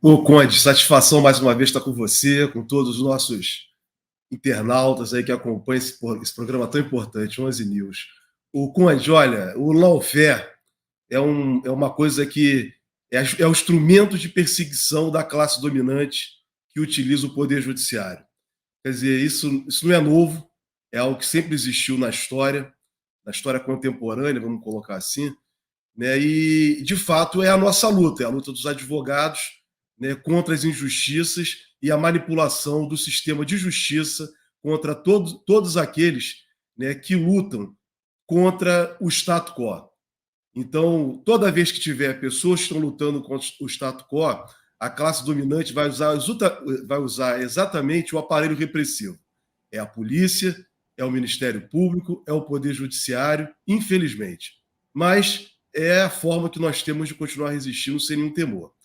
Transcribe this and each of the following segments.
Ô, Conde, satisfação mais uma vez estar com você, com todos os nossos internautas aí que acompanham esse programa tão importante, 11 News. O Conde, olha, o lawfare é uma coisa que é o instrumento de perseguição da classe dominante que utiliza o poder judiciário. Quer dizer, isso não é novo, é algo que sempre existiu na história contemporânea, vamos colocar assim, né? E, de fato, é a nossa luta, é a luta dos advogados, né, contra as injustiças e a manipulação do sistema de justiça contra todos aqueles, né, que lutam contra o status quo. Então, toda vez que tiver pessoas que estão lutando contra o status quo, a classe dominante vai usar exatamente o aparelho repressivo. É a polícia, é o Ministério Público, é o Poder Judiciário, infelizmente. Mas é a forma que nós temos de continuar resistindo sem nenhum temor.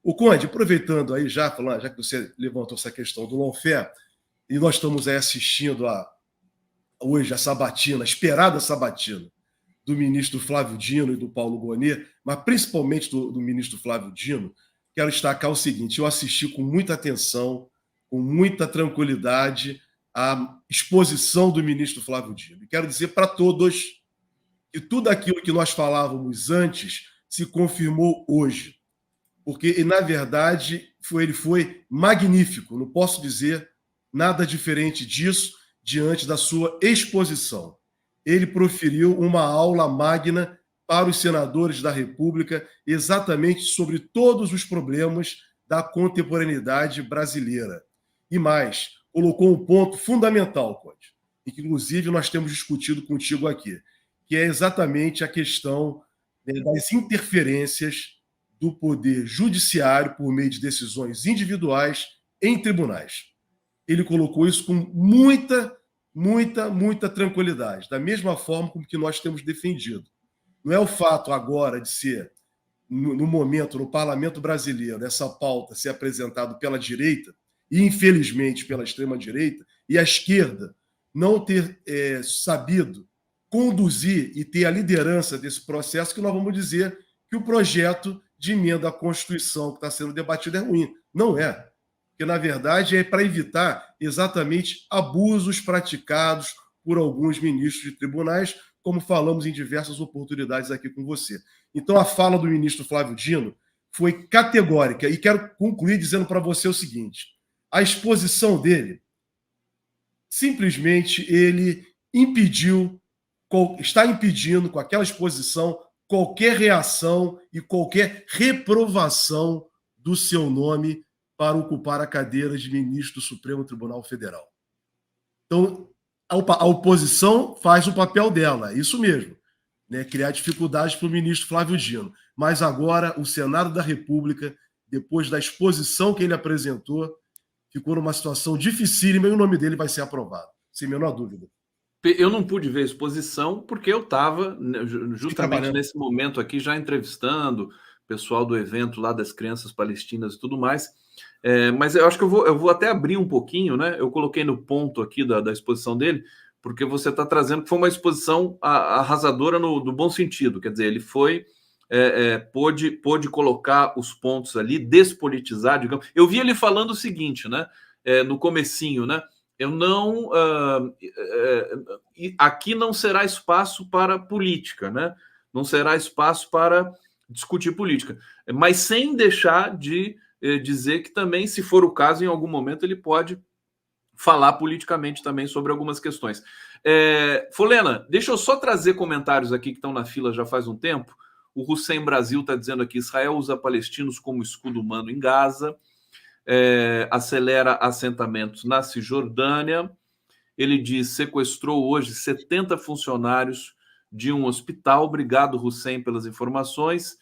O Conde, aproveitando aí já que você levantou essa questão do lawfare, e nós estamos aí assistindo hoje a sabatina, a esperada sabatina do ministro Flávio Dino e do Paulo Gonet, mas principalmente do ministro Flávio Dino, quero destacar o seguinte: eu assisti com muita atenção, com muita tranquilidade, a exposição do ministro Flávio Dino. E quero dizer para todos que tudo aquilo que nós falávamos antes se confirmou hoje. Porque, na verdade, ele foi magnífico, não posso dizer nada diferente disso diante da sua exposição. Ele proferiu uma aula magna para os senadores da República exatamente sobre todos os problemas da contemporaneidade brasileira. E mais, colocou um ponto fundamental, Conde, e que inclusive nós temos discutido contigo aqui, que é exatamente a questão, né, das interferências do poder judiciário por meio de decisões individuais em tribunais. Ele colocou isso com muita tranquilidade, da mesma forma como que nós temos defendido. Não é o fato agora de ser, no momento, no parlamento brasileiro, essa pauta ser apresentada pela direita, e infelizmente pela extrema-direita, e a esquerda não ter sabido conduzir e ter a liderança desse processo, que nós vamos dizer que o projeto de emenda à Constituição que está sendo debatido é ruim. Não é. Porque, na verdade, é para evitar exatamente abusos praticados por alguns ministros de tribunais, como falamos em diversas oportunidades aqui com você. Então, a fala do ministro Flávio Dino foi categórica. E quero concluir dizendo para você o seguinte: a exposição dele, simplesmente ele está impedindo, com aquela exposição, qualquer reação e qualquer reprovação do seu nome para ocupar a cadeira de ministro do Supremo Tribunal Federal. Então, a oposição faz o papel dela, isso mesmo, né? Criar dificuldades para o ministro Flávio Dino. Mas agora o Senado da República, depois da exposição que ele apresentou, ficou numa situação dificílima e o nome dele vai ser aprovado, sem a menor dúvida. Eu não pude ver a exposição porque eu estava justamente nesse momento aqui já entrevistando o pessoal do evento lá das crianças palestinas e tudo mais. Mas eu acho que eu vou até abrir um pouquinho, né? Eu coloquei no ponto aqui da exposição dele, porque você está trazendo que foi uma exposição arrasadora no bom sentido. Quer dizer, ele foi pôde colocar os pontos ali, despolitizar, digamos. Eu vi ele falando o seguinte, né? No comecinho, né? Eu não. Aqui não será espaço para política, né? Não será espaço para discutir política, mas sem deixar de dizer que também, se for o caso, em algum momento ele pode falar politicamente também sobre algumas questões. Folena, deixa eu só trazer comentários aqui que estão na fila já faz um tempo. O Hussein Brasil está dizendo aqui: Israel usa palestinos como escudo humano em Gaza. Acelera assentamentos na Cisjordânia. Ele diz: sequestrou hoje 70 funcionários de um hospital. Obrigado, Hussein, pelas informações.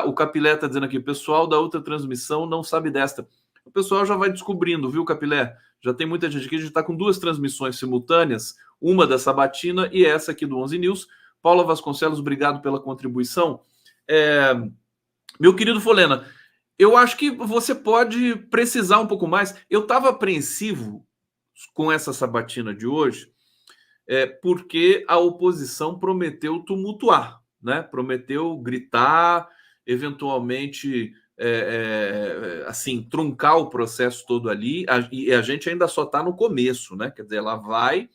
O Capilé está dizendo aqui: o pessoal da outra transmissão não sabe desta. O pessoal já vai descobrindo, viu, Capilé? Já tem muita gente aqui. A gente está com 2 transmissões simultâneas, uma da Sabatina e essa aqui do 11 News. Paula Vasconcelos, obrigado pela contribuição. Meu querido Folena, eu acho que você pode precisar um pouco mais. Eu estava apreensivo com essa sabatina de hoje, porque a oposição prometeu tumultuar, né? Prometeu gritar, eventualmente assim, truncar o processo todo ali, e a gente ainda só está no começo, né? Quer dizer, ela vai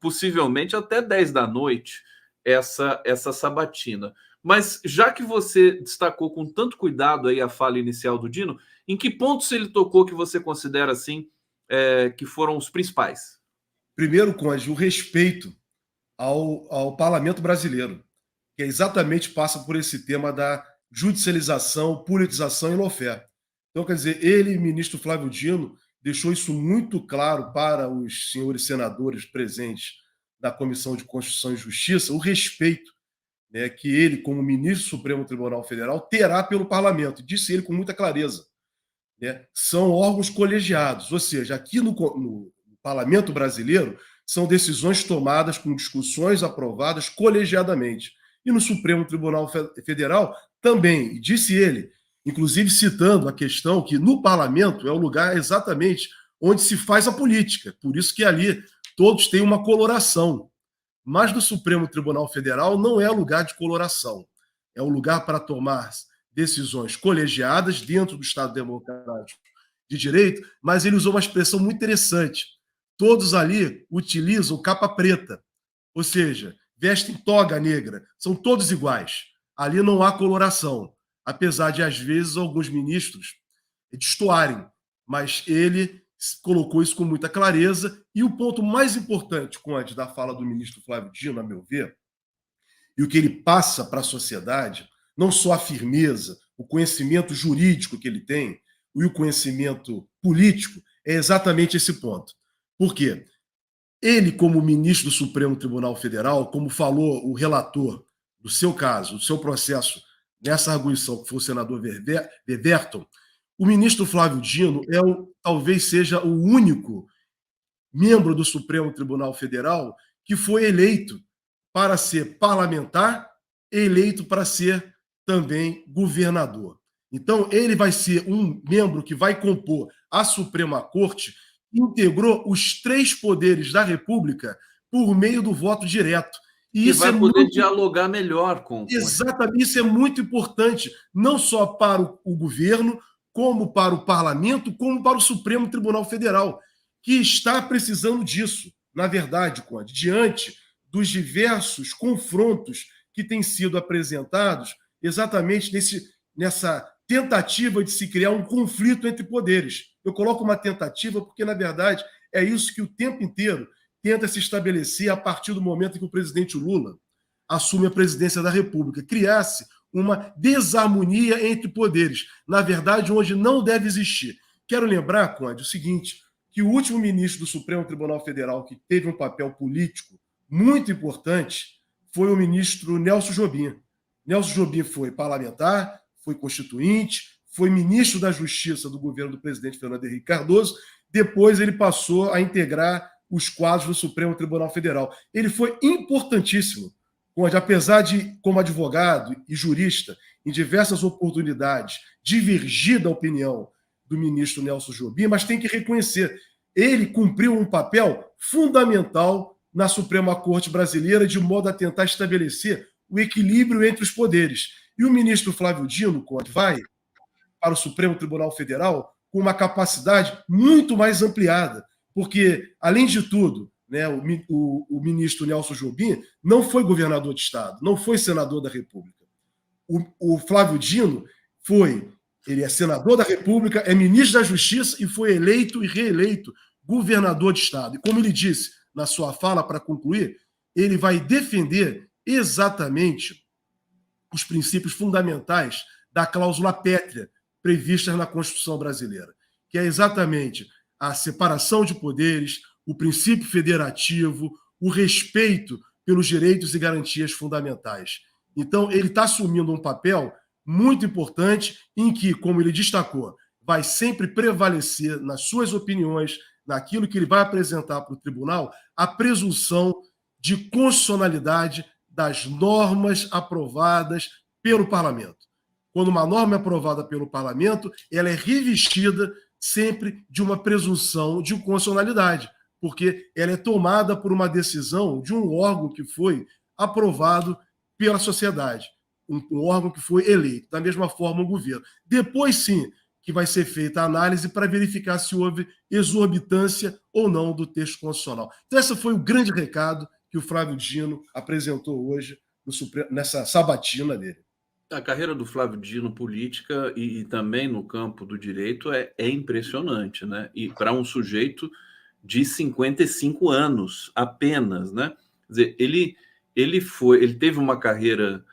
possivelmente até 10 da noite essa sabatina. Mas já que você destacou com tanto cuidado aí a fala inicial do Dino, em que pontos ele tocou que você considera assim que foram os principais? Primeiro, Conde, o respeito ao parlamento brasileiro, que exatamente passa por esse tema da judicialização, politização e lawfare. Então, quer dizer, ele, ministro Flávio Dino, deixou isso muito claro para os senhores senadores presentes da Comissão de Constituição e Justiça, o respeito, né, que ele, como ministro do Supremo Tribunal Federal, terá pelo parlamento. Disse ele com muita clareza. Né? São órgãos colegiados, ou seja, aqui no parlamento brasileiro, são decisões tomadas com discussões aprovadas colegiadamente. E no Supremo Tribunal Federal também, disse ele, inclusive citando a questão que no parlamento é o lugar exatamente onde se faz a política, por isso que ali todos têm uma coloração. Mas no Supremo Tribunal Federal não é lugar de coloração, é um lugar para tomar decisões colegiadas dentro do Estado Democrático de Direito, mas ele usou uma expressão muito interessante. Todos ali utilizam capa preta, ou seja, vestem toga negra, são todos iguais. Ali não há coloração, apesar de, às vezes, alguns ministros destoarem, mas ele colocou isso com muita clareza. E o ponto mais importante, Conde, da fala do ministro Flávio Dino, a meu ver, e o que ele passa para a sociedade, não só a firmeza, o conhecimento jurídico que ele tem e o conhecimento político, é exatamente esse ponto. Por quê? Ele, como ministro do Supremo Tribunal Federal, como falou o relator do seu caso, do seu processo, nessa arguição, que foi o senador Weverton, o ministro Flávio Dino talvez seja o único membro do Supremo Tribunal Federal que foi eleito para ser parlamentar e eleito para ser também governador. Então, ele vai ser um membro que vai compor a Suprema Corte, que integrou os 3 poderes da República por meio do voto direto. E isso vai poder dialogar melhor com... Exatamente, isso é muito importante, não só para o governo, como para o parlamento, como para o Supremo Tribunal Federal, que está precisando disso, na verdade, Conde, diante dos diversos confrontos que têm sido apresentados exatamente nessa tentativa de se criar um conflito entre poderes. Eu coloco uma tentativa porque, na verdade, é isso que o tempo inteiro tenta se estabelecer a partir do momento em que o presidente Lula assume a presidência da República, criar-se uma desarmonia entre poderes, na verdade, onde não deve existir. Quero lembrar, Conde, o seguinte, que o último ministro do Supremo Tribunal Federal que teve um papel político muito importante foi o ministro Nelson Jobim. Nelson Jobim foi parlamentar, foi constituinte, foi ministro da Justiça do governo do presidente Fernando Henrique Cardoso, depois ele passou a integrar os quadros do Supremo Tribunal Federal. Ele foi importantíssimo, onde, apesar de, como advogado e jurista, em diversas oportunidades, divergir da opinião do ministro Nelson Jobim, mas tem que reconhecer, ele cumpriu um papel fundamental na Suprema Corte Brasileira, de modo a tentar estabelecer o equilíbrio entre os poderes. E o ministro Flávio Dino, Conde, vai para o Supremo Tribunal Federal com uma capacidade muito mais ampliada, porque, além de tudo, né, o ministro Nelson Jobim não foi governador de Estado, não foi senador da República. O Flávio Dino ele é senador da República, é ministro da Justiça e foi eleito e reeleito governador de Estado. E como ele disse na sua fala, para concluir, ele vai defender exatamente os princípios fundamentais da cláusula pétrea previstas na Constituição brasileira, que é exatamente a separação de poderes, o princípio federativo, o respeito pelos direitos e garantias fundamentais. Então, ele está assumindo um papel muito importante em que, como ele destacou, vai sempre prevalecer nas suas opiniões, naquilo que ele vai apresentar para o tribunal, a presunção de constitucionalidade das normas aprovadas pelo parlamento. Quando uma norma é aprovada pelo parlamento, ela é revestida sempre de uma presunção de constitucionalidade, porque ela é tomada por uma decisão de um órgão que foi aprovado pela sociedade. um órgão que foi eleito, da mesma forma o governo. Depois, sim, que vai ser feita a análise para verificar se houve exorbitância ou não do texto constitucional. Então, esse foi o grande recado que o Flávio Dino apresentou hoje nessa sabatina dele. A carreira do Flávio Dino política e também no campo do direito é impressionante, né? E para um sujeito de 55 anos apenas, né? Quer dizer, ele teve uma carreira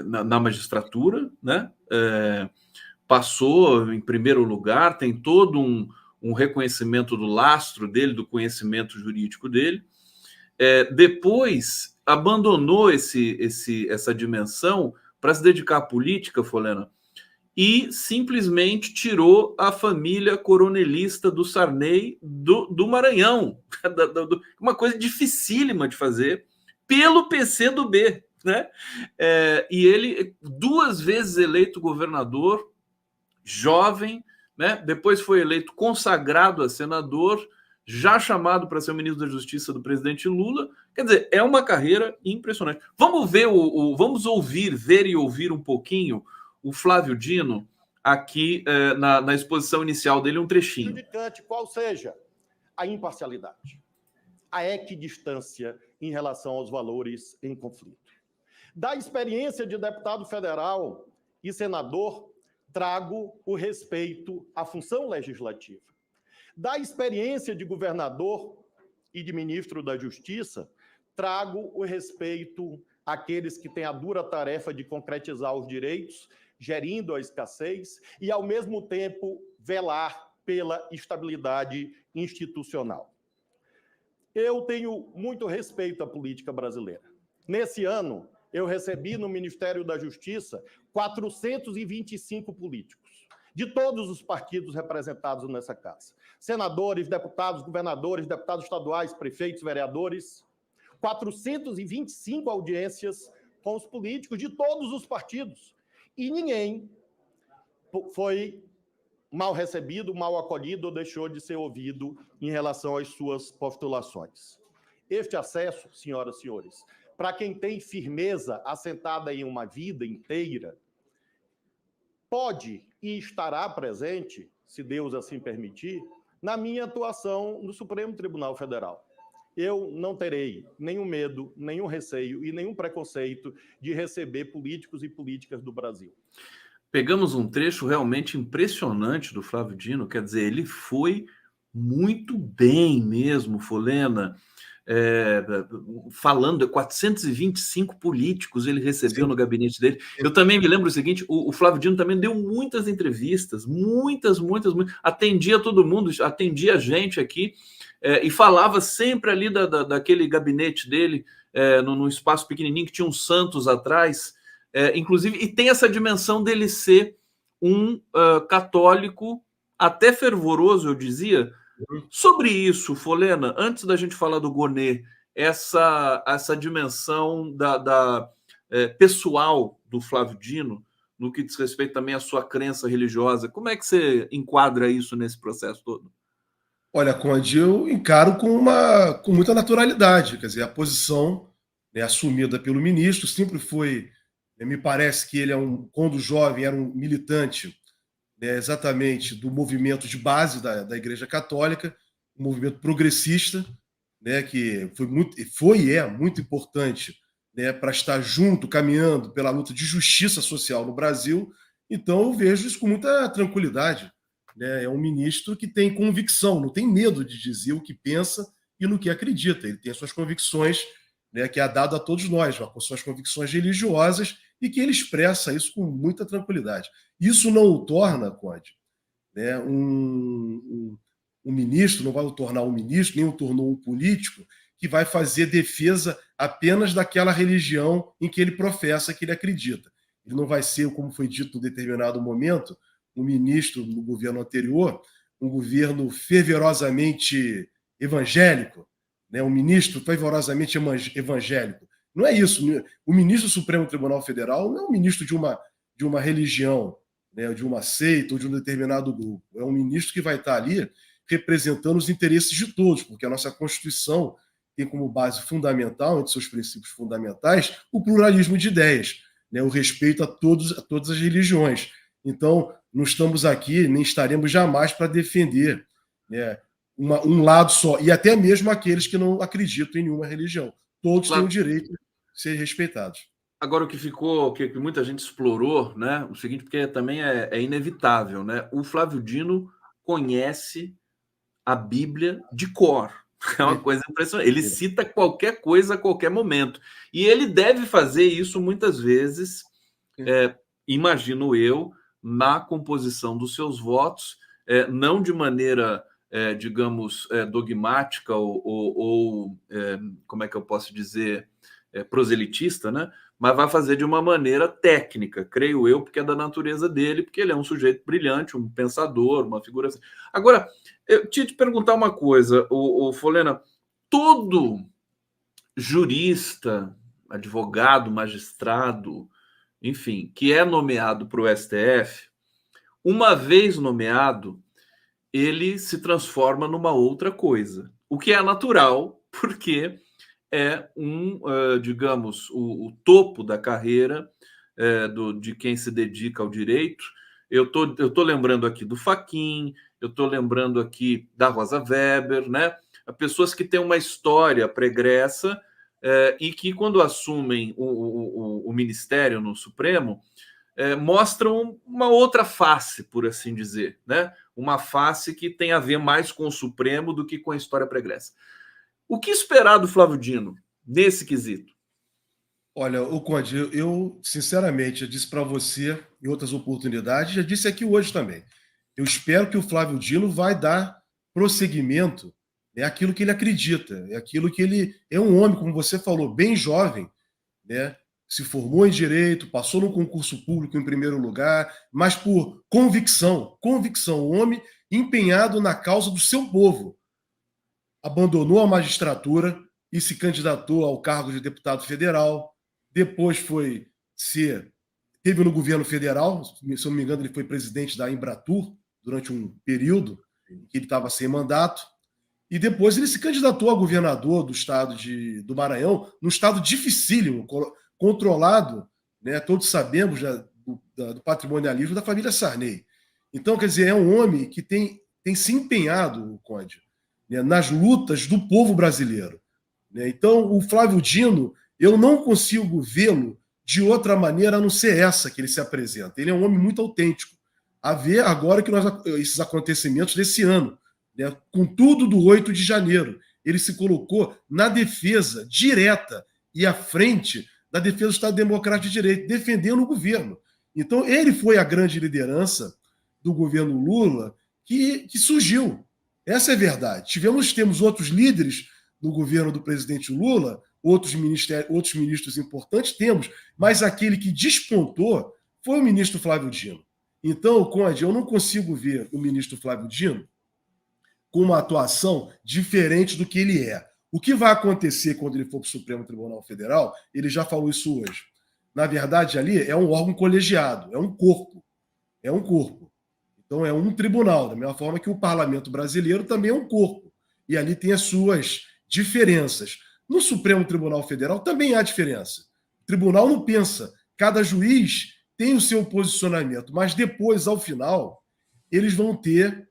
na magistratura, né? Passou em primeiro lugar, tem todo um reconhecimento do lastro dele, do conhecimento jurídico dele. Depois abandonou essa dimensão para se dedicar à política, Folena, e simplesmente tirou a família coronelista do Sarney do Maranhão. Uma coisa dificílima de fazer pelo PCdoB, né? E ele, 2 vezes eleito governador, jovem, né? Depois foi eleito consagrado a senador, já chamado para ser o ministro da Justiça do presidente Lula. Quer dizer, é uma carreira impressionante. Vamos ver, vamos ver e ouvir um pouquinho o Flávio Dino aqui na exposição inicial dele, um trechinho. Qual seja a imparcialidade, a equidistância em relação aos valores em conflito. Da experiência de deputado federal e senador, trago o respeito à função legislativa. Da experiência de governador e de ministro da Justiça, trago o respeito àqueles que têm a dura tarefa de concretizar os direitos, gerindo a escassez e, ao mesmo tempo, velar pela estabilidade institucional. Eu tenho muito respeito à política brasileira. Nesse ano, eu recebi no Ministério da Justiça 425 políticos, de todos os partidos representados nessa casa. Senadores, deputados, governadores, deputados estaduais, prefeitos, vereadores. 425 audiências com os políticos de todos os partidos. E ninguém foi mal recebido, mal acolhido ou deixou de ser ouvido em relação às suas postulações. Este acesso, senhoras e senhores, para quem tem firmeza assentada em uma vida inteira, pode e estará presente, se Deus assim permitir, na minha atuação no Supremo Tribunal Federal. Eu não terei nenhum medo, nenhum receio e nenhum preconceito de receber políticos e políticas do Brasil. Pegamos um trecho realmente impressionante do Flávio Dino, quer dizer, ele foi muito bem mesmo, Folena, falando, 425 políticos ele recebeu no gabinete dele. Eu também me lembro o seguinte, o Flávio Dino também deu muitas entrevistas, muitas, atendia todo mundo, atendia a gente aqui, e falava sempre ali daquele gabinete dele, num espaço pequenininho que tinha um Santos atrás, inclusive, e tem essa dimensão dele ser um católico até fervoroso, eu dizia. Sobre isso, Folena, antes da gente falar do Gonê, essa dimensão pessoal do Flávio Dino, no que diz respeito também à sua crença religiosa, como é que você enquadra isso nesse processo todo? Olha, Conde, eu encaro com muita naturalidade, quer dizer, a posição, né, assumida pelo ministro sempre foi, me parece que ele quando jovem era um militante, né, exatamente do movimento de base da Igreja Católica, um movimento progressista, né, que foi e é muito importante, né, para estar junto, caminhando pela luta de justiça social no Brasil. Então eu vejo isso com muita tranquilidade. Né? É um ministro que tem convicção, não tem medo de dizer o que pensa e no que acredita. Ele tem as suas convicções, né, que é dado a todos nós, com suas convicções religiosas, e que ele expressa isso com muita tranquilidade. Isso não o torna, Conde, né, um ministro, não vai o tornar um ministro, nem o tornou um político que vai fazer defesa apenas daquela religião em que ele professa, que ele acredita. Ele não vai ser, como foi dito em determinado momento, um ministro no governo anterior, um governo fervorosamente evangélico, né, um ministro fervorosamente evangélico. Não é isso. O ministro do Supremo Tribunal Federal não é um ministro de uma religião, né, de uma seita ou de um determinado grupo. É um ministro que vai estar ali representando os interesses de todos, porque a nossa Constituição tem como base fundamental, entre seus princípios fundamentais, o pluralismo de ideias. né, o respeito a todas as religiões. Então, não estamos aqui, nem estaremos jamais para defender, né, um lado só, e até mesmo aqueles que não acreditam em nenhuma religião. Todos têm o direito de ser respeitados. Agora, o que ficou, que muita gente explorou, né? O seguinte, porque também é inevitável, né? O Flávio Dino conhece a Bíblia de cor. É uma coisa impressionante. Ele cita qualquer coisa a qualquer momento. E ele deve fazer isso muitas vezes, imagino eu, na composição dos seus votos, não de maneira, digamos, dogmática ou como é que eu posso dizer, proselitista, né? Mas vai fazer de uma maneira técnica, creio eu, porque é da natureza dele, porque ele é um sujeito brilhante, um pensador, uma figura assim. Agora, eu tinha te perguntar uma coisa, o Folena, todo jurista, advogado, magistrado, enfim, que é nomeado para o STF, uma vez nomeado, ele se transforma numa outra coisa, o que é natural, porque é digamos, o topo da carreira de quem se dedica ao direito. Eu tô lembrando aqui do Fachin, eu estou lembrando aqui da Rosa Weber, né? Pessoas que têm uma história pregressa e que, quando assumem o ministério no Supremo, mostram uma outra face, por assim dizer, né? Uma face que tem a ver mais com o Supremo do que com a história pregressa. O que esperar do Flávio Dino nesse quesito? Olha, o Conde, eu sinceramente já disse para você em outras oportunidades, já disse aqui hoje também. Eu espero que o Flávio Dino vai dar prosseguimento àquilo que ele acredita, é aquilo que ele é um homem, como você falou, bem jovem, né? Se formou em direito, passou no concurso público em primeiro lugar, mas por convicção, um homem empenhado na causa do seu povo. Abandonou a magistratura e se candidatou ao cargo de deputado federal. Depois teve no governo federal, se eu não me engano, ele foi presidente da Embratur durante um período em que ele estava sem mandato. E depois ele se candidatou a governador do estado do Maranhão, num estado dificílimo, controlado, né, todos sabemos do patrimonialismo da família Sarney. Então, quer dizer, é um homem que tem se empenhado, Conde, né, nas lutas do povo brasileiro. Né? Então, o Flávio Dino, eu não consigo vê-lo de outra maneira a não ser essa que ele se apresenta. Ele é um homem muito autêntico. A ver agora que esses acontecimentos desse ano, né, com tudo do 8 de janeiro, ele se colocou na defesa direta e à frente da defesa do Estado Democrático de Direito, defendendo o governo. Então, ele foi a grande liderança do governo Lula que surgiu. Essa é a verdade. Temos outros líderes no governo do presidente Lula, outros ministros importantes, temos, mas aquele que despontou foi o ministro Flávio Dino. Então, Conde, eu não consigo ver o ministro Flávio Dino com uma atuação diferente do que ele é. O que vai acontecer quando ele for para o Supremo Tribunal Federal, ele já falou isso hoje. Na verdade, ali é um órgão colegiado, é um corpo. É um corpo. Então, é um tribunal, da mesma forma que o parlamento brasileiro também é um corpo. E ali tem as suas diferenças. No Supremo Tribunal Federal também há diferença. O tribunal não pensa. Cada juiz tem o seu posicionamento, mas depois, ao final, eles vão ter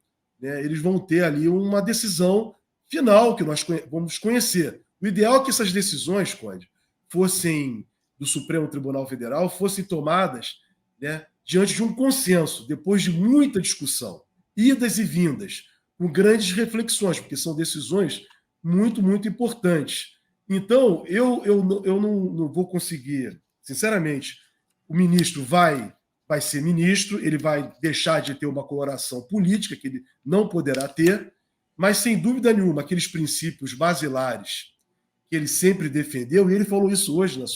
ali uma decisão final que nós vamos conhecer. O ideal é que essas decisões, Conde, do Supremo Tribunal Federal, fossem tomadas, né, diante de um consenso, depois de muita discussão, idas e vindas, com grandes reflexões, porque são decisões muito, muito importantes. Então, eu não vou conseguir, sinceramente, o ministro vai ser ministro, ele vai deixar de ter uma coloração política, que ele não poderá ter, mas, sem dúvida nenhuma, aqueles princípios basilares que ele sempre defendeu, e ele falou isso hoje na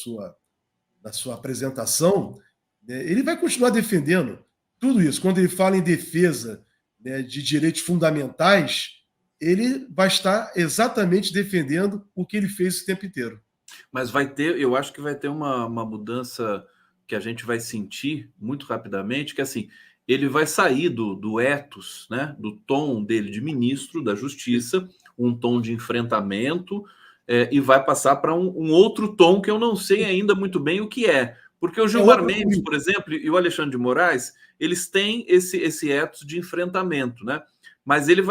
sua apresentação, né, ele vai continuar defendendo tudo isso. Quando ele fala em defesa, né, de direitos fundamentais, ele vai estar exatamente defendendo o que ele fez esse tempo inteiro. Mas eu acho que vai ter uma mudança que a gente vai sentir muito rapidamente, que assim, ele vai sair do ethos, né, do tom dele de ministro da Justiça, um tom de enfrentamento, e vai passar para um outro tom que eu não sei ainda muito bem o que é, Porque o Gilmar Mendes, por exemplo, e o Alexandre de Moraes, eles têm esse ethos de enfrentamento, né? Mas ele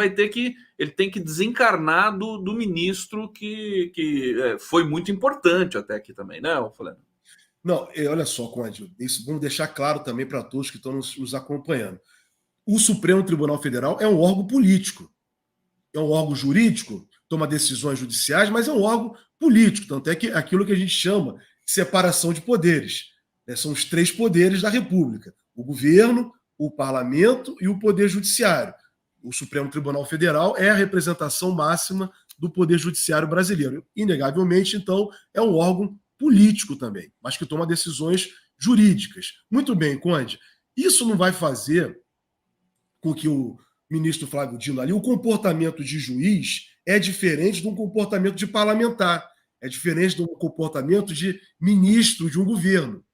tem que desencarnar do ministro que foi muito importante até aqui também, né, Fulano? Não, olha só, Conde, isso vamos deixar claro também para todos que estão nos acompanhando. O Supremo Tribunal Federal é um órgão político, é um órgão jurídico, toma decisões judiciais, mas é um órgão político, tanto é que aquilo que a gente chama de separação de poderes, né? São os 3 poderes da República: o governo, o parlamento e o poder judiciário. O Supremo Tribunal Federal é a representação máxima do poder judiciário brasileiro. Inegavelmente, então, é um órgão político também, mas que toma decisões jurídicas. Muito bem, Conde, isso não vai fazer com que o ministro Flávio Dino ali, o comportamento de juiz é diferente de um comportamento de parlamentar, é diferente de um comportamento de ministro de um governo.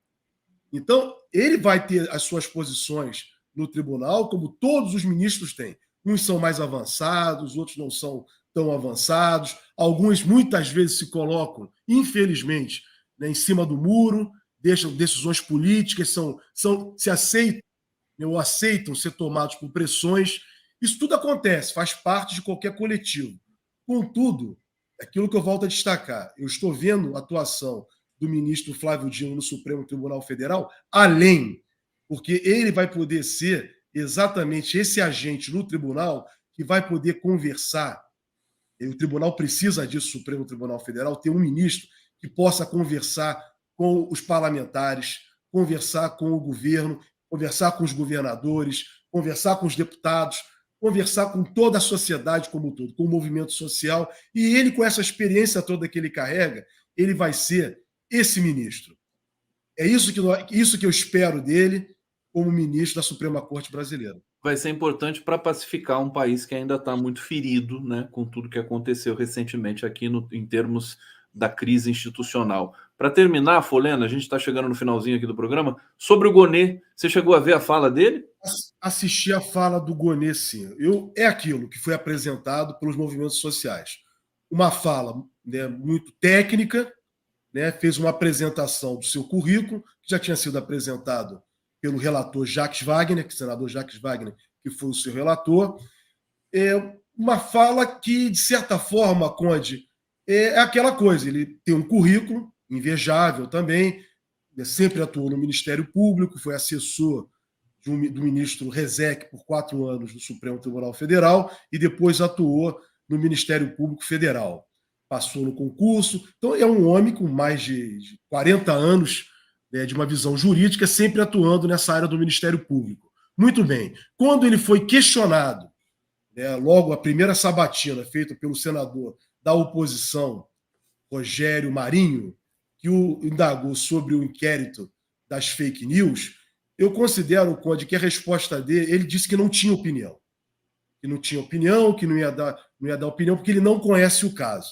Então, ele vai ter as suas posições no tribunal, como todos os ministros têm. Uns são mais avançados, outros não são tão avançados. Alguns, muitas vezes, se colocam, infelizmente, né, em cima do muro, deixam decisões políticas, se aceitam, né, ou aceitam ser tomados por pressões. Isso tudo acontece, faz parte de qualquer coletivo. Contudo, aquilo que eu volto a destacar, eu estou vendo a atuação do ministro Flávio Dino no Supremo Tribunal Federal além, porque ele vai poder ser exatamente esse agente no tribunal que vai poder conversar. E o tribunal precisa disso, o Supremo Tribunal Federal, ter um ministro que possa conversar com os parlamentares, conversar com o governo, conversar com os governadores, conversar com os deputados, conversar com toda a sociedade como um todo, com o movimento social. E ele, com essa experiência toda que ele carrega, ele vai ser esse ministro. É isso que eu espero dele como ministro da Suprema Corte Brasileira. Vai ser importante para pacificar um país que ainda está muito ferido, né, com tudo que aconteceu recentemente aqui em termos da crise institucional. Para terminar, Folena, a gente está chegando no finalzinho aqui do programa, sobre o Gonê, você chegou a ver a fala dele? Assisti a fala do Gonê, sim. É aquilo que foi apresentado pelos movimentos sociais. Uma fala, né, muito técnica, né, fez uma apresentação do seu currículo, que já tinha sido apresentado pelo relator Jacques Wagner, que senador Jacques Wagner, que foi o seu relator. Uma fala que, de certa forma, Conde, é aquela coisa, ele tem um currículo invejável também, sempre atuou no Ministério Público, foi assessor do ministro Rezec por 4 anos no Supremo Tribunal Federal e depois atuou no Ministério Público Federal. Passou no concurso, então é um homem com mais de 40 anos, né, de uma visão jurídica, sempre atuando nessa área do Ministério Público. Muito bem. Quando ele foi questionado, né, logo a primeira sabatina feita pelo senador da oposição, Rogério Marinho, que o indagou sobre o inquérito das fake news, eu considero, Conde, que a resposta dele, ele disse que não tinha opinião. Que não tinha opinião, que não ia dar opinião, porque ele não conhece o caso.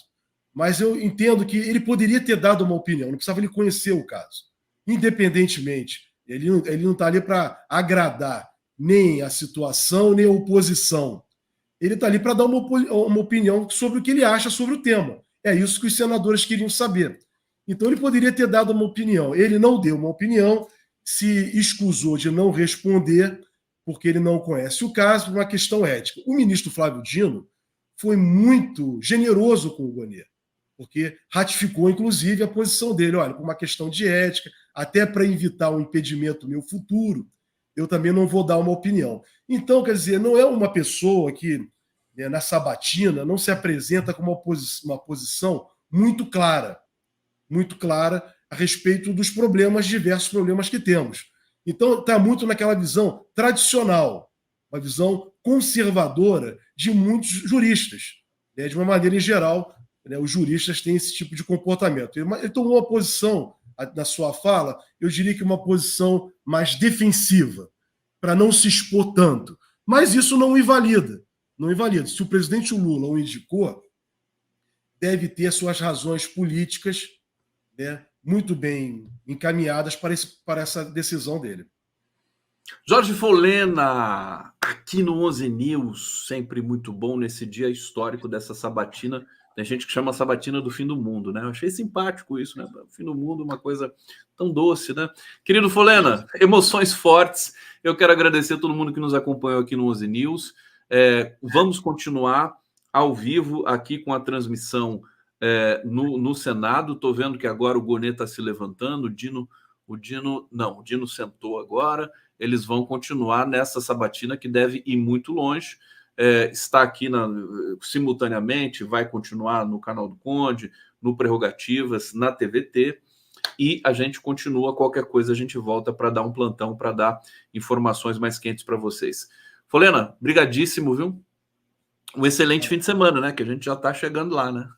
Mas eu entendo que ele poderia ter dado uma opinião, não precisava ele conhecer o caso. Independentemente, ele não está ali para agradar nem a situação, nem a oposição. Ele está ali para dar uma opinião sobre o que ele acha sobre o tema. É isso que os senadores queriam saber. Então, ele poderia ter dado uma opinião. Ele não deu uma opinião, se escusou de não responder, porque ele não conhece o caso, por uma questão ética. O ministro Flávio Dino foi muito generoso com o Gonê, porque ratificou, inclusive, a posição dele. Olha, por uma questão de ética, até para evitar um impedimento meu futuro, eu também não vou dar uma opinião. Então, quer dizer, não é uma pessoa que, né, na sabatina, não se apresenta com uma posição muito clara a respeito dos diversos problemas que temos. Então, está muito naquela visão tradicional, uma visão conservadora de muitos juristas. Né? De uma maneira em geral, né, os juristas têm esse tipo de comportamento. Ele tomou uma posição, na sua fala, eu diria que uma posição mais defensiva, para não se expor tanto. Mas isso não invalida. Não invalida. Se o presidente Lula o indicou, deve ter suas razões políticas, né, muito bem encaminhadas para essa decisão dele. Jorge Folena, aqui no 11 News, sempre muito bom nesse dia histórico dessa sabatina Tem gente que chama a sabatina do fim do mundo, né? Eu achei simpático isso, né? O fim do mundo, uma coisa tão doce, né? Querido Folena, emoções fortes. Eu quero agradecer a todo mundo que nos acompanhou aqui no 11 News. Vamos continuar ao vivo aqui com a transmissão no Senado. Estou vendo que agora o Gonê está se levantando, o Dino sentou agora. Eles vão continuar nessa sabatina que deve ir muito longe. Está aqui simultaneamente, vai continuar no canal do Conde, no Prerrogativas, na TVT, e a gente continua. Qualquer coisa a gente volta para dar um plantão, para dar informações mais quentes para vocês. Folena, brigadíssimo, viu? Um excelente fim de semana, né? Que a gente já está chegando lá, né?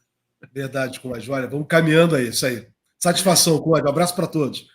Verdade, Conde. Olha, vamos caminhando aí, isso aí. Satisfação, Conde. Um abraço para todos.